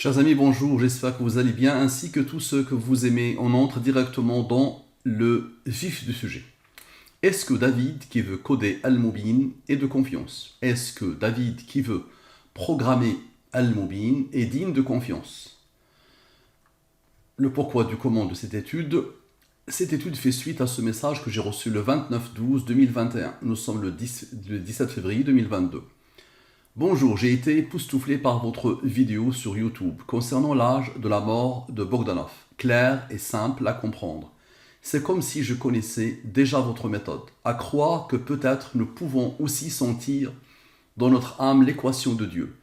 Chers amis, bonjour, j'espère que vous allez bien, ainsi que tous ceux que vous aimez. On entre directement dans le vif du sujet. Est-ce que David qui veut coder Al-Mubin est de confiance? Est-ce que David qui veut programmer Al-Mubin est digne de confiance? Le pourquoi du comment de cette étude fait suite à ce message que j'ai reçu le 29/12/2021. Nous sommes le 17 février 2022. Bonjour, j'ai été époustouflé par votre vidéo sur YouTube concernant l'âge de la mort de Bogdanov. Clair et simple à comprendre. C'est comme si je connaissais déjà votre méthode. À croire que peut-être nous pouvons aussi sentir dans notre âme l'équation de Dieu.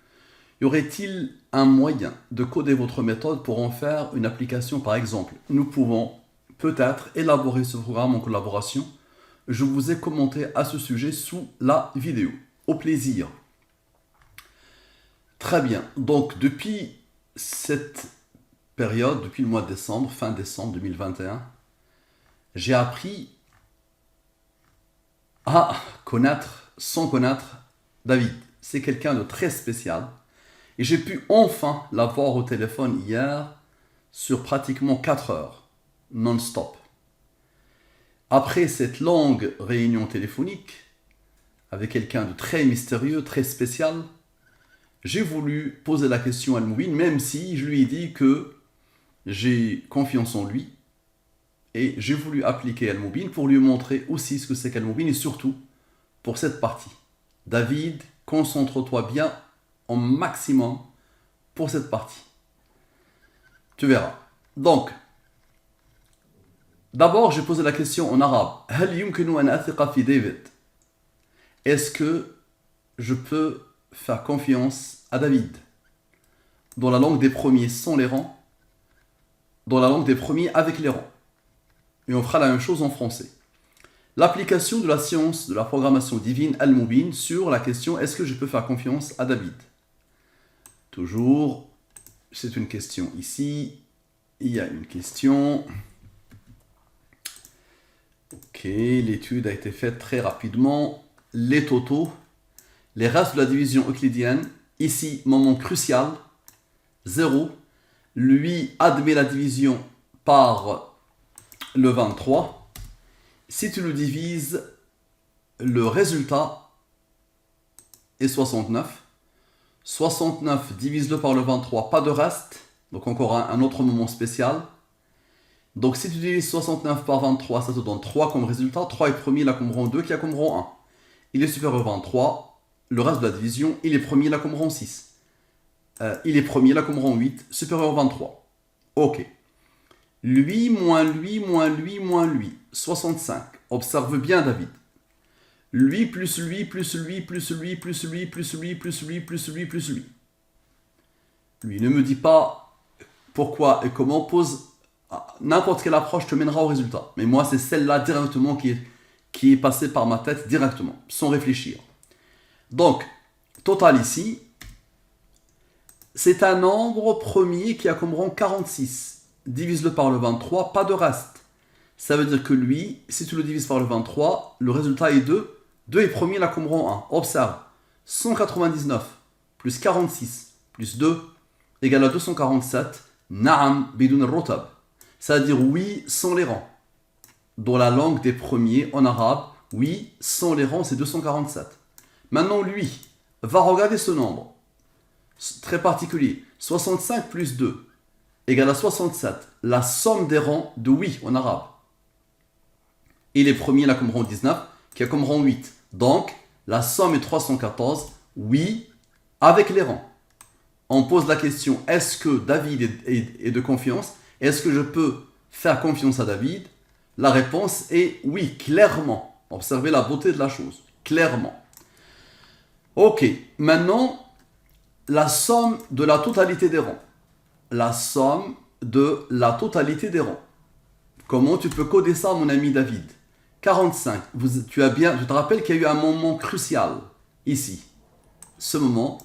Y aurait-il un moyen de coder votre méthode pour en faire une application par exemple? Nous pouvons peut-être élaborer ce programme en collaboration. Je vous ai commenté à ce sujet sous la vidéo. Au plaisir. Très bien. Donc, depuis cette période, depuis le mois de décembre, fin décembre 2021, j'ai appris à connaître, sans connaître, David. C'est quelqu'un de très spécial. Et j'ai pu enfin l'avoir au téléphone hier sur pratiquement 4 heures, non-stop. Après cette longue réunion téléphonique, avec quelqu'un de très mystérieux, très spécial, j'ai voulu poser la question à Al-Mubin, même si je lui ai dit que j'ai confiance en lui. Et j'ai voulu appliquer Al-Mubin pour lui montrer aussi ce que c'est qu'Al-Mubin et surtout pour cette partie. David, concentre-toi bien au maximum pour cette partie. Tu verras. Donc, d'abord j'ai posé la question en arabe. هل يمكن أن أثق في David? Est-ce que je peux faire confiance à David? Dans la langue des premiers sans les rangs, dans la langue des premiers avec les rangs. Et on fera la même chose en français. L'application de la science de la programmation divine Al-Mubin sur la question est-ce que je peux faire confiance à David? Toujours, c'est une question ici. Il y a une question. Ok, l'étude a été faite très rapidement. Les totaux. Les restes de la division euclidienne, ici, moment crucial, 0. Lui admet la division par le 23. Si tu le divises, le résultat est 69. 69, divise-le par le 23, pas de reste. Donc encore un autre moment spécial. Donc si tu divises 69 par 23, ça te donne 3 comme résultat. 3 est premier, là comme rang 2, qui a comme rang 1. Il est supérieur au 23. Le reste de la division, il est premier là comme rang 6. Il est premier là comme rang 8, supérieur au 23. Ok. Lui, moins lui, moins lui, moins lui. 65. Observe bien David. Lui, plus lui, plus lui, plus lui, plus lui, plus lui, plus lui, plus lui, plus lui. Lui, ne me dis pas pourquoi et comment. Pose n'importe quelle approche te mènera au résultat. Mais moi, c'est celle-là directement qui est passée par ma tête directement, sans réfléchir. Donc, total ici, c'est un nombre premier qui a comme rang 46. Divise-le par le 23, pas de reste. Ça veut dire que lui, si tu le divises par le 23, le résultat est 2. 2 est premier, là comme rang 1. Observe, 199 plus 46 plus 2 égale à 247. Na'am bidun rotab. Ça veut dire oui sans les rangs. Dans la langue des premiers, en arabe, oui sans les rangs, c'est 247. Maintenant, lui, va regarder ce nombre. Très particulier. 65 plus 2 égale à 67. La somme des rangs de oui en arabe. Il est premier là comme rang 19, qui a comme rang 8. Donc, la somme est 314. Oui, avec les rangs. On pose la question, est-ce que David est de confiance? Est-ce que je peux faire confiance à David? La réponse est oui, clairement. Observez la beauté de la chose. Clairement. Ok, maintenant, la somme de la totalité des rangs. La somme de la totalité des rangs. Comment tu peux coder ça, mon ami David? 45. Tu te rappelles qu'il y a eu un moment crucial ici. Ce moment,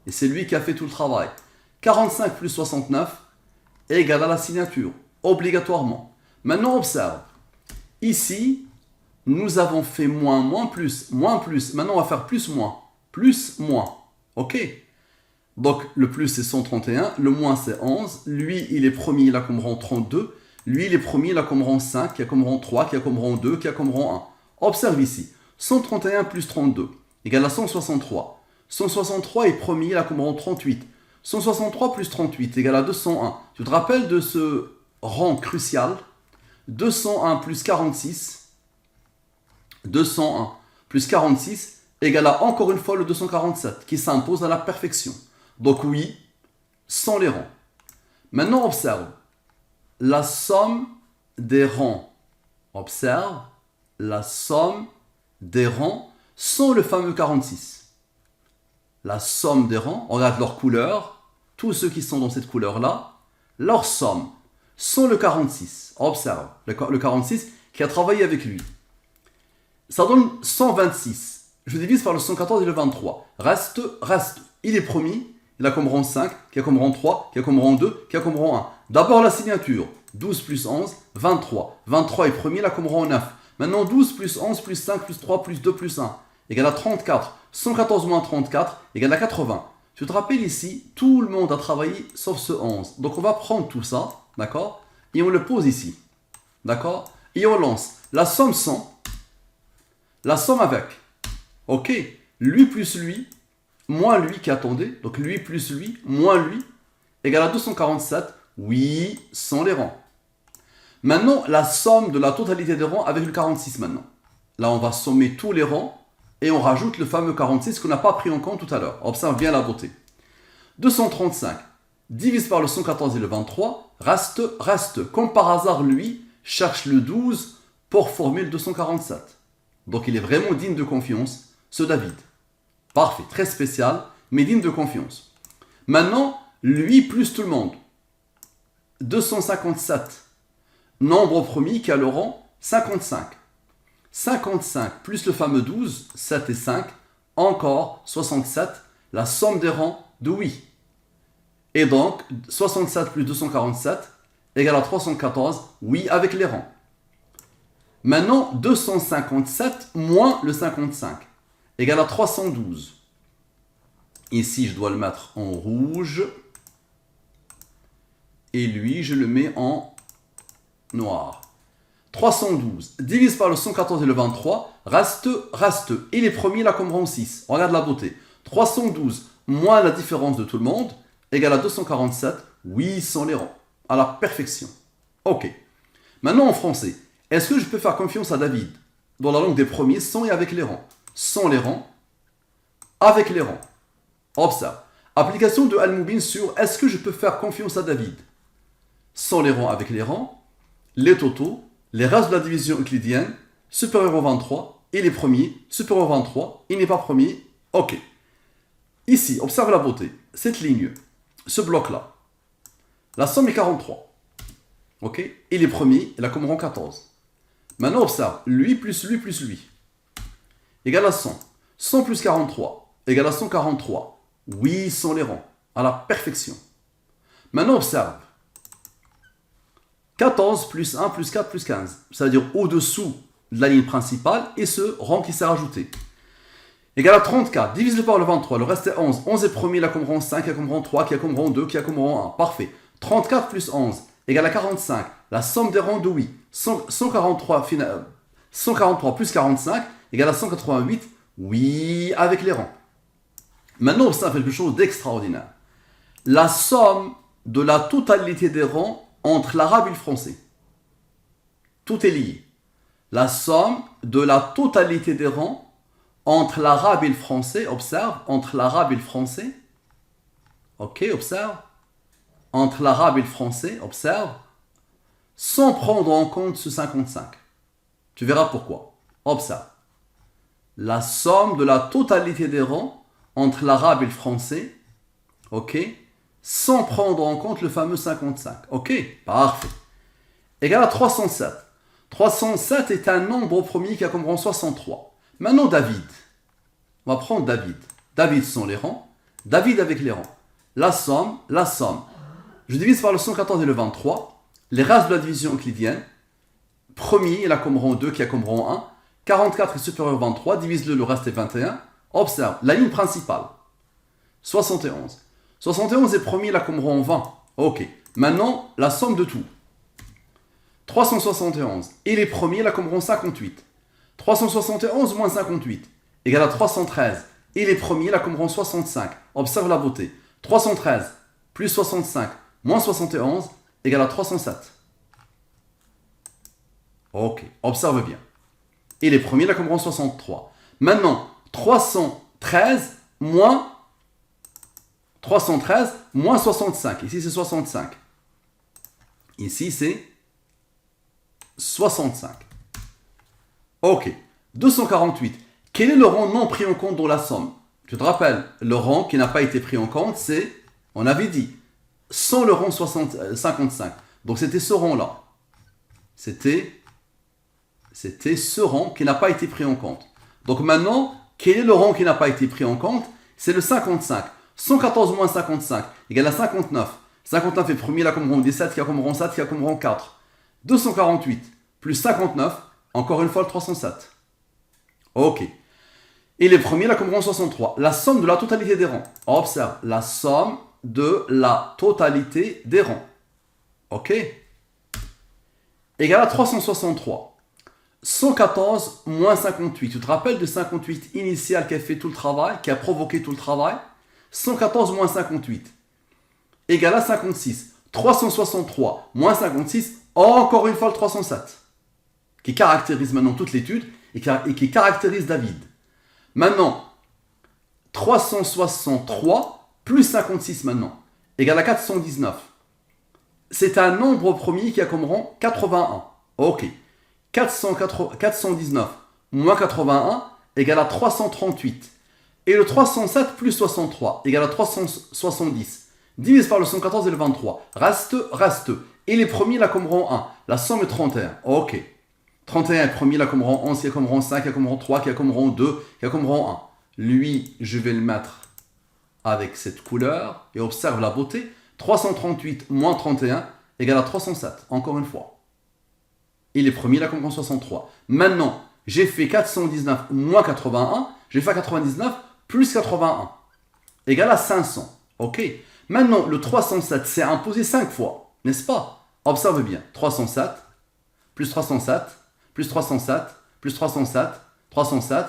et c'est lui qui a fait tout le travail. 45 plus 69 est égal à la signature, obligatoirement. Maintenant, observe. Ici, nous avons fait moins, plus. Maintenant, on va faire plus, moins. Plus, moins. Ok? Donc, le plus, c'est 131. Le moins, c'est 11. Lui, il est premier, il a comme rang 32. Lui, il est premier, il a comme rang 5, qui a comme rang 3, qui a comme rang 2, qui a comme rang 1. Observe ici. 131 plus 32 égale à 163. 163 est premier, il a comme rang 38. 163 plus 38 égale à 201. Tu te rappelles de ce rang crucial? 201 plus 46. 201 plus 46 égale à encore une fois le 247 qui s'impose à la perfection. Donc oui, sans les rangs. Maintenant, observe. La somme des rangs. Observe. La somme des rangs sans le fameux 46. La somme des rangs, on regarde leur couleur. Tous ceux qui sont dans cette couleur-là, leur somme sans le 46. Observe. Le 46 qui a travaillé avec lui. Ça donne 126. Je divise par le 114 et le 23. Reste. Il est premier. Il a comme rang 5, qui a comme rang 3, qui a comme rang 2, qui a comme rang 1. D'abord la signature. 12 plus 11, 23. 23 est premier, il a comme rang 9. Maintenant 12 plus 11 plus 5 plus 3 plus 2 plus 1 égale à 34. 114 moins 34 égale à 80. Tu te rappelles ici, tout le monde a travaillé sauf ce 11. Donc on va prendre tout ça, d'accord? Et on le pose ici. D'accord? Et on lance la somme sans, la somme avec. Ok? Lui plus lui, moins lui qui attendait, donc lui plus lui, moins lui, égale à 247, oui, sans les rangs. Maintenant, la somme de la totalité des rangs avec le 46 maintenant. Là, on va sommer tous les rangs et on rajoute le fameux 46 qu'on n'a pas pris en compte tout à l'heure. Observe bien la beauté. 235 divise par le 114 et le 23, reste. Comme par hasard, lui, cherche le 12 pour former le 247. Donc, il est vraiment digne de confiance, ce David. Parfait, très spécial, mais digne de confiance. Maintenant, lui plus tout le monde. 257. Nombre premier qui a le rang 55. 55 plus le fameux 12, 7 et 5, encore 67, la somme des rangs de oui. Et donc, 67 plus 247 égale à 314, oui avec les rangs. Maintenant, 257 moins le 55 égale à 312. Ici, je dois le mettre en rouge. Et lui, je le mets en noir. 312 divise par le 114 et le 23, reste. Et les premiers, là, comme rang 6. Regarde la beauté. 312 moins la différence de tout le monde égale à 247. Oui, sans les rangs. À la perfection. Ok. Maintenant, en français, est-ce que je peux faire confiance à David dans la langue des premiers, sans et avec les rangs? Sans les rangs, avec les rangs. Observe. Application de Al-Moubin sur est-ce que je peux faire confiance à David? Sans les rangs, avec les rangs, les totaux, les restes de la division euclidienne, supérieur au 23, et les premiers, supérieur au 23, il n'est pas premier, ok. Ici, observe la beauté, cette ligne, ce bloc-là, la somme est 43, ok, et les premiers, il a comme rang 14. Maintenant, observe, lui plus lui plus lui, égale à 100. 100 plus 43, égale à 143. Oui, sans les rangs, à la perfection. Maintenant, observe. 14 plus 1 plus 4 plus 15. C'est-à-dire au-dessous de la ligne principale et ce rang qui s'est rajouté. Égal à 34. Divise-le par le 23. Le reste est 11. 11 est premier, il a comme rang 5, il a comme rang 3, qui a comme rang 2, qui a comme rang 1. Parfait. 34 plus 11 égale à 45. La somme des rangs de oui. 143 plus 45 égale à 188. Oui, avec les rangs. Maintenant, observe quelque chose d'extraordinaire. La somme de la totalité des rangs entre l'arabe et le français. Tout est lié. La somme de la totalité des rangs entre l'arabe et le français, observe, entre l'arabe et le français. Ok, observe. Entre l'arabe et le français, observe. Sans prendre en compte ce 55. Tu verras pourquoi. Observe. La somme de la totalité des rangs entre l'arabe et le français, ok, sans prendre en compte le fameux 55. Ok, parfait. Égal à 307. 307 est un nombre premier qui a comme rang 63. Maintenant David. On va prendre David. David sans les rangs. David avec les rangs. La somme. Je divise par le 114 et le 23. Les restes de la division euclidienne. Premier, il a comme rang 2 qui a comme rang 1. 44 est supérieur à 23. Divise-le, le reste est 21. Observe, la ligne principale. 71. 71 est premier, la comme rang 20. Ok. Maintenant, la somme de tout. 371. Et les premiers, la comme rang 58. 371 moins 58 égale à 313. Et les premiers, la comme rang 65. Observe la beauté. 313 plus 65 moins 71 égale à 307. Ok. Observe bien. Et les premiers, la comme rang 63. Maintenant, 313 moins 65. Ici, c'est 65. Ici, c'est 65. Ok. 248. Quel est le rang non pris en compte dans la somme? Tu te rappelles, le rang qui n'a pas été pris en compte, c'est, on avait dit, sans le rang 55. Donc, c'était ce rang-là. C'était ce rang qui n'a pas été pris en compte. Donc, maintenant, quel est le rang qui n'a pas été pris en compte? C'est le 55. 114 moins 55 égale à 59. 59 est premier, là comme rang 17, qui a comme rang 7, qui a comme rang 4. 248 plus 59, encore une fois le 307. Ok. Et les premiers, là comme rang 63. La somme de la totalité des rangs. Observe, la somme de la totalité des rangs. Ok. Égale à 363. 114 moins 58. Tu te rappelles de 58 initial qui a fait tout le travail, qui a provoqué tout le travail? 114 moins 58 égale à 56. 363 moins 56, encore une fois le 307, qui caractérise maintenant toute l'étude et qui caractérise David. Maintenant, 363 plus 56 maintenant, égale à 419. C'est un nombre premier qui a comme rang 81. Ok. 419 moins 81 égale à 338. Et le 307 plus 63 égale à 370. Divise par le 114 et le 23. Reste. Et les premiers, là, comme rang 1. La somme est 31. Ok. 31 est premier, là, comme rang 11, qui a comme rang 5, qui a comme rang 3, qui a comme rang 2, qui a comme rang 1. Lui, je vais le mettre avec cette couleur. Et observe la beauté. 338 moins 31 égale à 307. Encore une fois. Et les premiers, là, comme rang 63. Maintenant, j'ai fait 419 moins 81. J'ai fait 99 plus 81 égale à 500. Ok. Maintenant, le 307 s'est imposé 5 fois, n'est-ce pas? Observe bien. 307 plus 307 plus 307 plus 307 307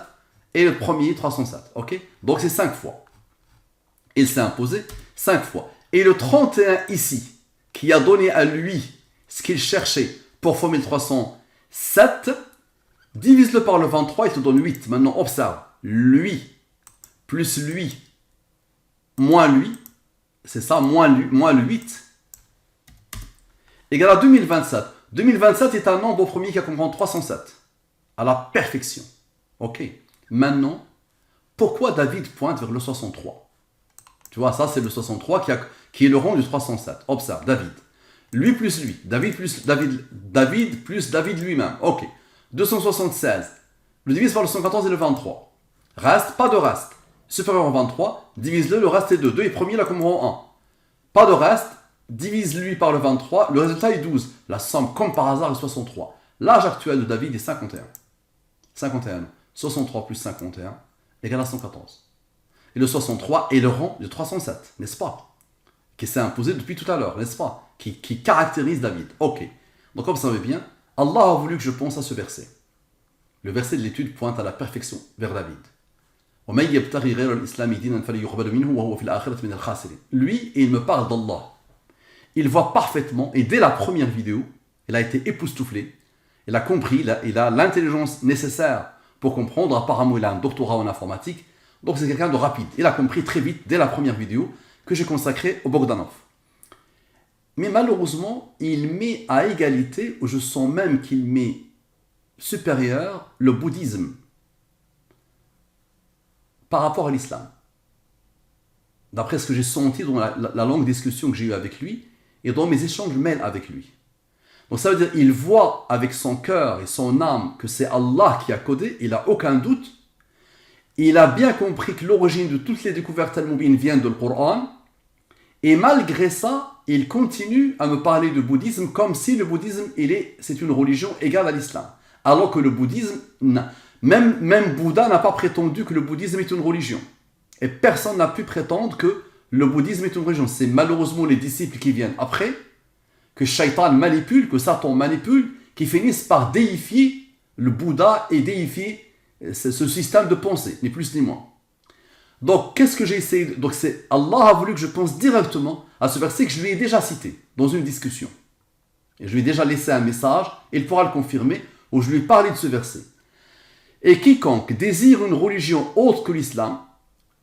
et le premier 307. Ok. Donc c'est 5 fois. Il s'est imposé 5 fois. Et le 31 ici, qui a donné à lui ce qu'il cherchait pour former le 307, divise-le par le 23, il te donne 8. Maintenant, observe. Lui plus lui moins lui, c'est ça, moins le 8, égale à 2027. 2027 est un nombre premier qui a comme rang 307. À la perfection. Ok. Maintenant, pourquoi David pointe vers le 63? Tu vois, ça c'est le 63 qui est le rang du 307. Observe, David. Lui plus lui. David plus David lui-même. Ok. 276. Le divise par le 114 et le 23. Reste, pas de reste. Supérieur au 23, divise-le, le reste est 2. 2 est premier, là comme rang 1. Pas de reste, divise-lui par le 23, le résultat est 12. La somme, comme par hasard, est 63. L'âge actuel de David est 51. 51. 63 plus 51 égale à 114. Et le 63 est le rang du 307, n'est-ce pas? Qui s'est imposé depuis tout à l'heure, n'est-ce pas? Qui caractérise David. Ok. Donc observez bien, Allah a voulu que je pense à ce verset. Le verset de l'étude pointe à la perfection vers David. Lui, il me parle d'Allah. Il voit parfaitement, et dès la première vidéo, il a été époustouflé. Il a compris, il a l'intelligence nécessaire pour comprendre. Apparemment, il a un doctorat en informatique. Donc, c'est quelqu'un de rapide. Il a compris très vite, dès la première vidéo, que j'ai consacrée au Bogdanov. Mais malheureusement, il met à égalité, ou je sens même qu'il met supérieur, le bouddhisme par rapport à l'islam. D'après ce que j'ai senti dans la longue discussion que j'ai eue avec lui et dans mes échanges mails avec lui. Donc ça veut dire qu'il voit avec son cœur et son âme que c'est Allah qui a codé, il n'a aucun doute. Il a bien compris que l'origine de toutes les découvertes al-Mubin vient de le Coran. Et malgré ça, il continue à me parler de bouddhisme comme si le bouddhisme, c'est une religion égale à l'islam. Alors que le bouddhisme, même Bouddha n'a pas prétendu que le bouddhisme est une religion. Et personne n'a pu prétendre que le bouddhisme est une religion. C'est malheureusement les disciples qui viennent après, que Shaitan manipule, que Satan manipule, qui finissent par déifier le Bouddha et déifier ce système de pensée, ni plus ni moins. Donc, qu'est-ce que j'ai essayé de... Donc, c'est Allah a voulu que je pense directement à ce verset que je lui ai déjà cité dans une discussion. Et je lui ai déjà laissé un message, et il pourra le confirmer, où je lui ai parlé de ce verset. Et quiconque désire une religion autre que l'islam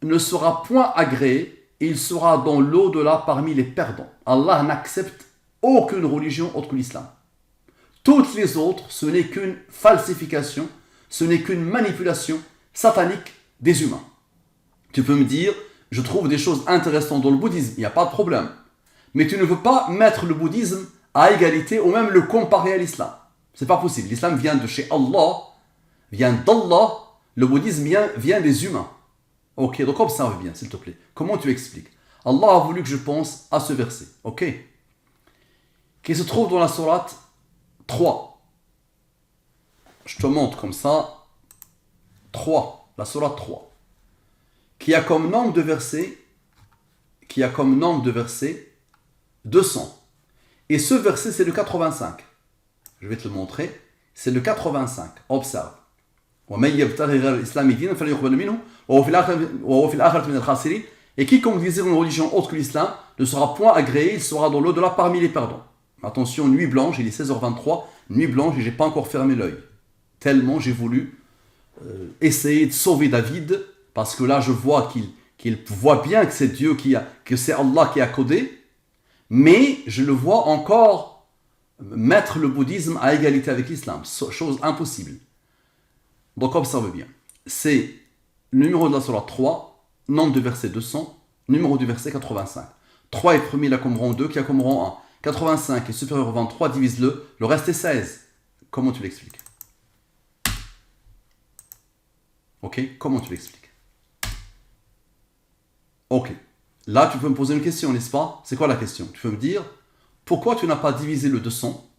ne sera point agréé, et il sera dans l'au-delà parmi les perdants. Allah n'accepte aucune religion autre que l'islam. Toutes les autres, ce n'est qu'une falsification, ce n'est qu'une manipulation satanique des humains. Tu peux me dire, je trouve des choses intéressantes dans le bouddhisme, il n'y a pas de problème. Mais tu ne veux pas mettre le bouddhisme à égalité ou même le comparer à l'islam. C'est pas possible. L'islam vient de chez Allah, vient d'Allah, le bouddhisme vient des humains. Ok, donc observe bien, s'il te plaît. Comment tu expliques? Allah a voulu que je pense à ce verset, ok? Qui se trouve dans la sourate 3. Je te montre comme ça. 3, la sourate 3. Qui a comme nombre de versets 200. Et ce verset, c'est le 85. Je vais te le montrer. C'est le 85. Observe. Et quiconque désire une religion autre que l'islam ne sera point agréé, il sera dans l'au-delà parmi les perdants. Attention, nuit blanche, il est 16h23, nuit blanche et j'ai pas encore fermé l'œil. Tellement j'ai voulu essayer de sauver David, parce que là je vois qu'il voit bien que c'est Dieu que c'est Allah qui a codé, mais je le vois encore mettre le bouddhisme à égalité avec l'islam, chose impossible. Donc observe bien, c'est le numéro de la sourate 3, nombre de versets 200, numéro du verset 85. 3 est premier là comme rang 2, qui a comme rang 1. 85 est supérieur au 23, divise-le, le reste est 16. Comment tu l'expliques? Ok, comment tu l'expliques? Ok, là tu peux me poser une question, n'est-ce pas? C'est quoi la question? Tu peux me dire, pourquoi tu n'as pas divisé le 200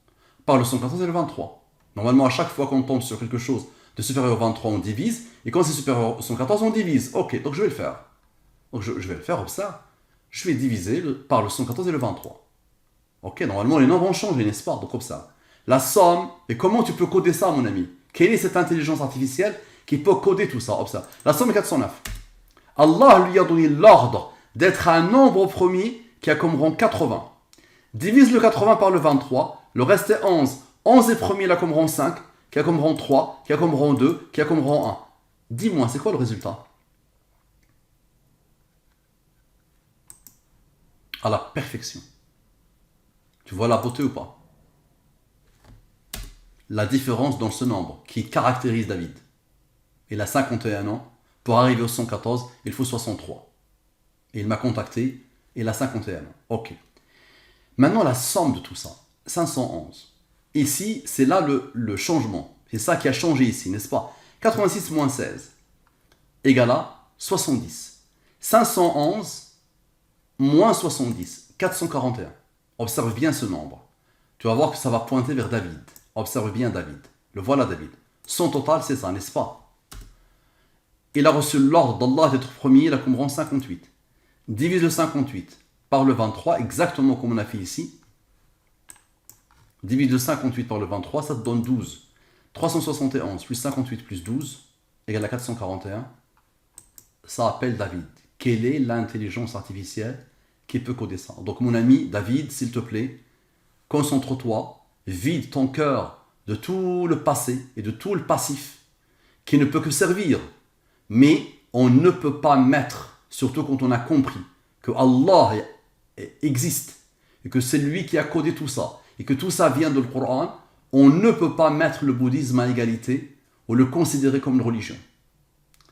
par le 114 et le 23? Normalement, à chaque fois qu'on tombe sur quelque chose de supérieur au 23, on divise, et quand c'est supérieur au 114, on divise. Ok, donc je vais le faire. Donc je vais le faire comme ça. Je vais diviser par le 114 et le 23. Ok, normalement les nombres ont changé, n'est-ce pas? Donc comme ça. La somme, et comment tu peux coder ça, mon ami? Quelle est cette intelligence artificielle qui peut coder tout ça? Observe. La somme est 409. Allah lui a donné l'ordre d'être un nombre premier qui a comme rang 80. Divise le 80 par le 23, le reste est 11. 11 est premier là comme rang 5, qui a comme rang 3, qui a comme rang 2, qui a comme rang 1. Dis-moi, c'est quoi le résultat? À la perfection. Tu vois la beauté ou pas? La différence dans ce nombre qui caractérise David. Il a 51 ans. Pour arriver au 114, il faut 63. Et il m'a contacté. Il a 51 ans. Ok. Maintenant, la somme de tout ça. 511. Ici, c'est là le changement. C'est ça qui a changé ici, n'est-ce pas? 86 moins 16 égale à 70. 511 moins 70. 441. Observe bien ce nombre. Tu vas voir que ça va pointer vers David. Observe bien David. Le voilà David. Son total, c'est ça, n'est-ce pas? Il a reçu l'ordre d'Allah d'être premier, il a comme rang 58. Divise le 58 par le 23, exactement comme on a fait ici. Divise le 58 par le 23, ça te donne 12. 371 plus 58 plus 12 égale à 441. Ça appelle David. Quelle est l'intelligence artificielle qui peut coder ça? Donc mon ami David, s'il te plaît, concentre-toi, vide ton cœur de tout le passé et de tout le passif qui ne peut que servir. Mais on ne peut pas mettre, surtout quand on a compris que Allah existe et que c'est lui qui a codé tout ça et que tout ça vient de le Coran, on ne peut pas mettre le bouddhisme à égalité ou le considérer comme une religion.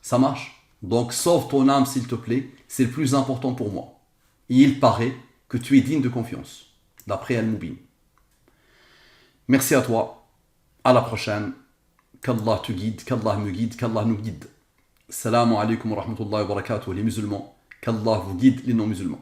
Ça marche? Donc sauve ton âme s'il te plaît, c'est le plus important pour moi. Et il paraît que tu es digne de confiance, d'après Al-Mubin. Merci à toi, à la prochaine, qu'Allah te guide, qu'Allah me guide, qu'Allah nous guide. Assalamu alaikum wa rahmatullahi wa barakatuh les musulmans, qu'Allah vous guide les non-musulmans.